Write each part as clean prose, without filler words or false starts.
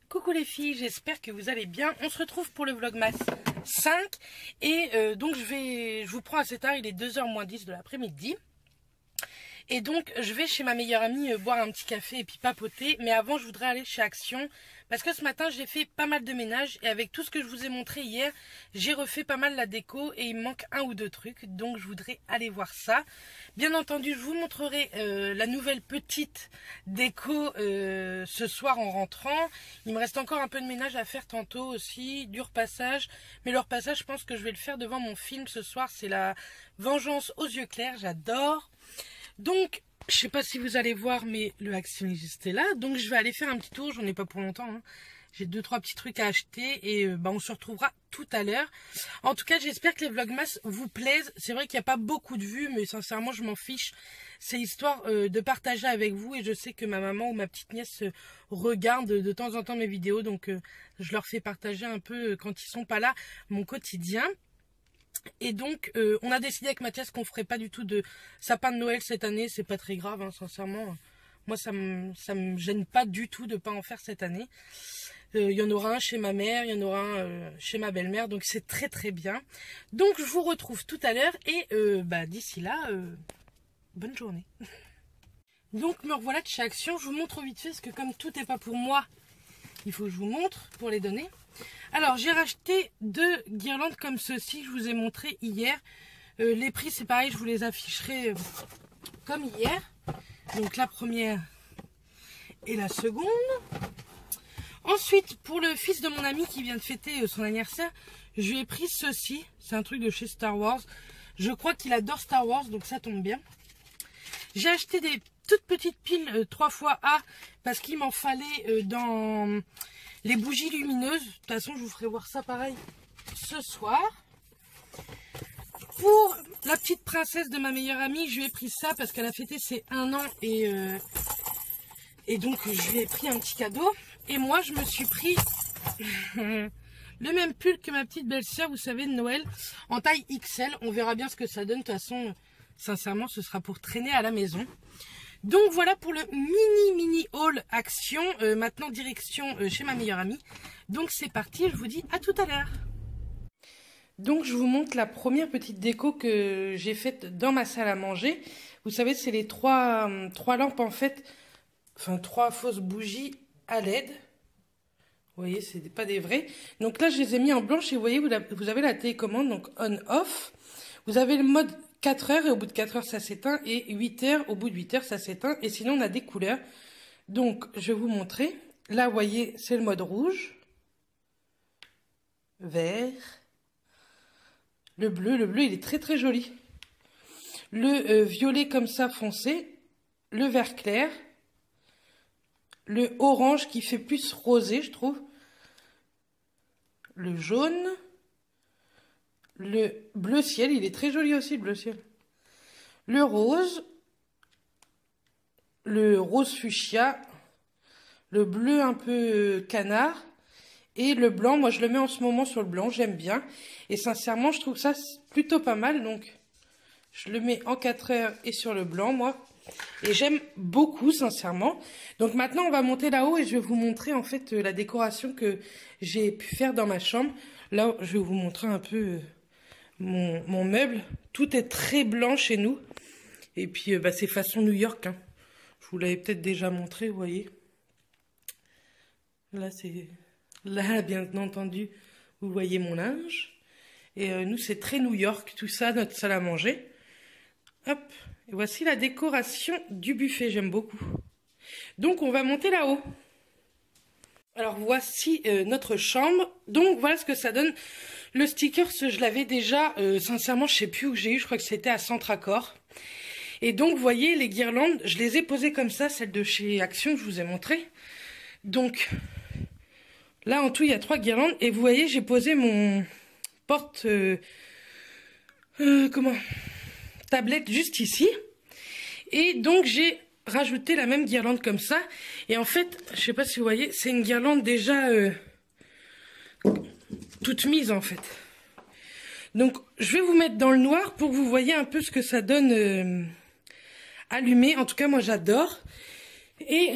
Coucou les filles, j'espère que vous allez bien. On se retrouve pour le Vlogmas 5 et donc je vous prends assez tard, il est 2h moins 10 de l'après-midi. Et donc je vais chez ma meilleure amie boire un petit café et puis papoter. Mais avant je voudrais aller chez Action parce que ce matin j'ai fait pas mal de ménage. Et avec tout ce que je vous ai montré hier, j'ai refait pas mal la déco et il me manque un ou deux trucs. Donc je voudrais aller voir ça. Bien entendu je vous montrerai la nouvelle petite déco ce soir en rentrant. Il me reste encore un peu de ménage à faire tantôt aussi, du repassage. Mais le repassage je pense que je vais le faire devant mon film ce soir. C'est la Vengeance aux yeux clairs, j'adore. Donc, je sais pas si vous allez voir, mais le actionniste est là. Donc, je vais aller faire un petit tour. J'en ai pas pour longtemps. Hein. J'ai 2-3 petits trucs à acheter. Et on se retrouvera tout à l'heure. En tout cas, j'espère que les Vlogmas vous plaisent. C'est vrai qu'il n'y a pas beaucoup de vues, mais sincèrement, je m'en fiche. C'est histoire de partager avec vous. Et je sais que ma maman ou ma petite nièce regarde de temps en temps mes vidéos. Donc, je leur fais partager un peu, quand ils sont pas là, mon quotidien. Et donc on a décidé avec Mathias qu'on ferait pas du tout de sapin de Noël cette année. C'est pas très grave hein, sincèrement. Moi ça me gêne pas du tout de pas en faire cette année. Il y en aura un chez ma mère, il y en aura un chez ma belle-mère. Donc c'est très très bien. Donc je vous retrouve tout à l'heure. Et d'ici là bonne journée. Donc me revoilà de chez Action. Je vous montre vite fait parce que comme tout n'est pas pour moi, il faut que je vous montre pour les donner. Alors j'ai racheté 2 guirlandes comme ceci, je vous ai montré hier. Les prix c'est pareil, je vous les afficherai comme hier. Donc la première et la seconde. Ensuite pour le fils de mon ami qui vient de fêter son anniversaire, je lui ai pris ceci. C'est un truc de chez Star Wars. Je crois qu'il adore Star Wars donc ça tombe bien. J'ai acheté des toutes petites piles 3xA parce qu'il m'en fallait dans les bougies lumineuses. De toute façon, je vous ferai voir ça pareil ce soir. Pour la petite princesse de ma meilleure amie, je lui ai pris ça parce qu'elle a fêté ses 1 an et donc je lui ai pris un petit cadeau. Et moi, je me suis pris le même pull que ma petite belle-sœur, vous savez, de Noël, en taille XL. On verra bien ce que ça donne. De toute façon, sincèrement, ce sera pour traîner à la maison. Donc voilà pour le mini haul Action. Maintenant direction chez ma meilleure amie. Donc c'est parti, je vous dis à tout à l'heure. Donc je vous montre la première petite déco que j'ai faite dans ma salle à manger. Vous savez c'est les 3 lampes en fait. Enfin 3 fausses bougies à LED. Vous voyez c'est pas des vrais. Donc là je les ai mis en blanche et vous voyez vous avez la télécommande donc on-off. Vous avez le mode 4 heures et au bout de 4 heures ça s'éteint et 8 heures, au bout de 8 heures ça s'éteint et sinon on a des couleurs. Donc je vais vous montrer. Là vous voyez c'est le mode rouge, vert, le bleu il est très très joli. Le violet comme ça foncé, le vert clair, le orange qui fait plus rosé je trouve, le jaune, le bleu ciel, il est très joli aussi le bleu ciel. Le rose fuchsia, le bleu un peu canard et le blanc. Moi je le mets en ce moment sur le blanc, j'aime bien. Et sincèrement je trouve ça plutôt pas mal. Donc je le mets en 4 heures et sur le blanc moi. Et j'aime beaucoup sincèrement. Donc maintenant on va monter là-haut et je vais vous montrer en fait la décoration que j'ai pu faire dans ma chambre. Là je vais vous montrer un peu mon meuble. Tout est très blanc chez nous. Et puis c'est façon New York. Hein. Je vous l'avais peut-être déjà montré, vous voyez. Là c'est... Là bien entendu, vous voyez mon linge. Et nous c'est très New York, tout ça, notre salle à manger. Hop. Et voici la décoration du buffet, j'aime beaucoup. Donc on va monter là-haut. Alors voici notre chambre. Donc voilà ce que ça donne. Le sticker, je l'avais déjà, sincèrement, je sais plus où j'ai eu, je crois que c'était à Centre Accord. Et donc, vous voyez, les guirlandes, je les ai posées comme ça, celles de chez Action, je vous ai montré. Donc, là, en tout, il y a 3 guirlandes. Et vous voyez, j'ai posé mon tablette juste ici. Et donc, j'ai rajouté la même guirlande comme ça. Et en fait, je sais pas si vous voyez, c'est une guirlande déjà... toute mise en fait. Donc je vais vous mettre dans le noir pour que vous voyez un peu ce que ça donne allumé. En tout cas moi j'adore. Et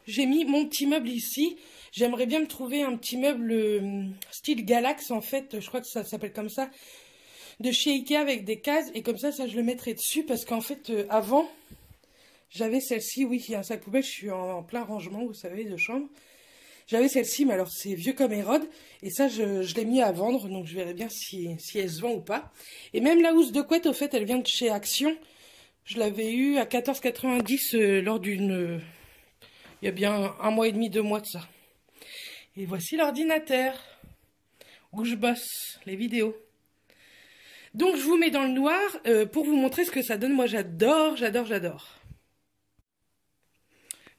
j'ai mis mon petit meuble ici J'aimerais bien me trouver un petit meuble style Galax en fait, je crois que ça s'appelle comme ça, de chez Ikea avec des cases. Et comme ça je le mettrai dessus parce qu'en fait avant, j'avais celle-ci, oui, il y a un sac poubelle, je suis en plein rangement, vous savez, de chambre. J'avais celle-ci, mais alors c'est vieux comme Hérode. Et ça, je l'ai mis à vendre, donc je verrai bien si elle se vend ou pas. Et même la housse de couette, au fait, elle vient de chez Action. Je l'avais eue à 14,90 lors d'une... il y a bien 1 mois et demi, 2 mois de ça. Et voici l'ordinateur où je bosse les vidéos. Donc je vous mets dans le noir pour vous montrer ce que ça donne. Moi j'adore, j'adore, j'adore.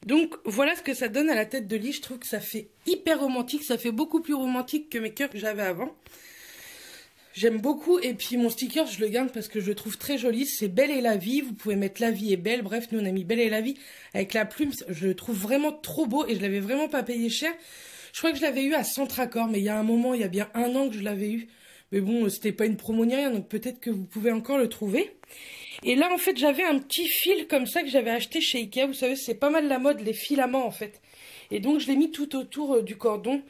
Donc voilà ce que ça donne à la tête de lit. Je trouve que ça fait hyper romantique. Ça fait beaucoup plus romantique que mes cœurs que j'avais avant. J'aime beaucoup. Et puis mon sticker, je le garde parce que je le trouve très joli. C'est Belle et la vie. Vous pouvez mettre la vie est belle. Bref, nous on a mis Belle et la vie avec la plume. Je le trouve vraiment trop beau et je l'avais vraiment pas payé cher. Je crois que je l'avais eu à Centracor, mais il y a un moment, il y a bien 1 an que je l'avais eu. Mais bon, c'était pas une promo ni rien, donc peut-être que vous pouvez encore le trouver. Et là, en fait, j'avais un petit fil comme ça que j'avais acheté chez Ikea. Vous savez, c'est pas mal la mode, les filaments, en fait. Et donc, je l'ai mis tout autour du cordon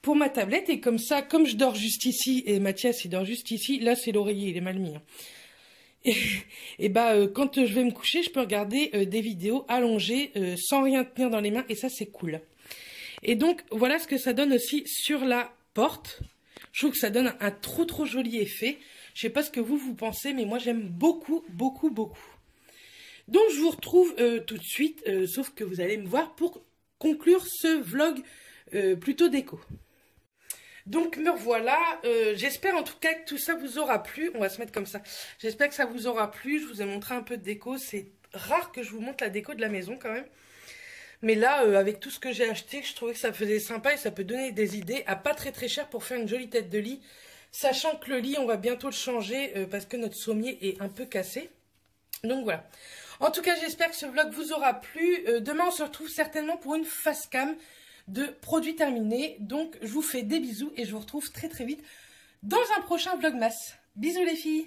pour ma tablette. Et comme ça, comme je dors juste ici, et Mathias, il dort juste ici, là, c'est l'oreiller, il est mal mis. Et bah, quand je vais me coucher, je peux regarder des vidéos allongées, sans rien tenir dans les mains. Et ça, c'est cool. Et donc, voilà ce que ça donne aussi sur la porte. Je trouve que ça donne un trop joli effet. Je sais pas ce que vous pensez, mais moi j'aime beaucoup, beaucoup, beaucoup. Donc je vous retrouve tout de suite, sauf que vous allez me voir pour conclure ce vlog plutôt déco. Donc me revoilà, j'espère en tout cas que tout ça vous aura plu. On va se mettre comme ça. J'espère que ça vous aura plu, je vous ai montré un peu de déco. C'est rare que je vous montre la déco de la maison quand même. Mais là, avec tout ce que j'ai acheté, je trouvais que ça faisait sympa et ça peut donner des idées à pas très cher pour faire une jolie tête de lit. Sachant que le lit, on va bientôt le changer parce que notre sommier est un peu cassé. Donc voilà. En tout cas, j'espère que ce vlog vous aura plu. Demain, on se retrouve certainement pour une face cam de produits terminés. Donc, je vous fais des bisous et je vous retrouve très vite dans un prochain vlogmas. Bisous les filles!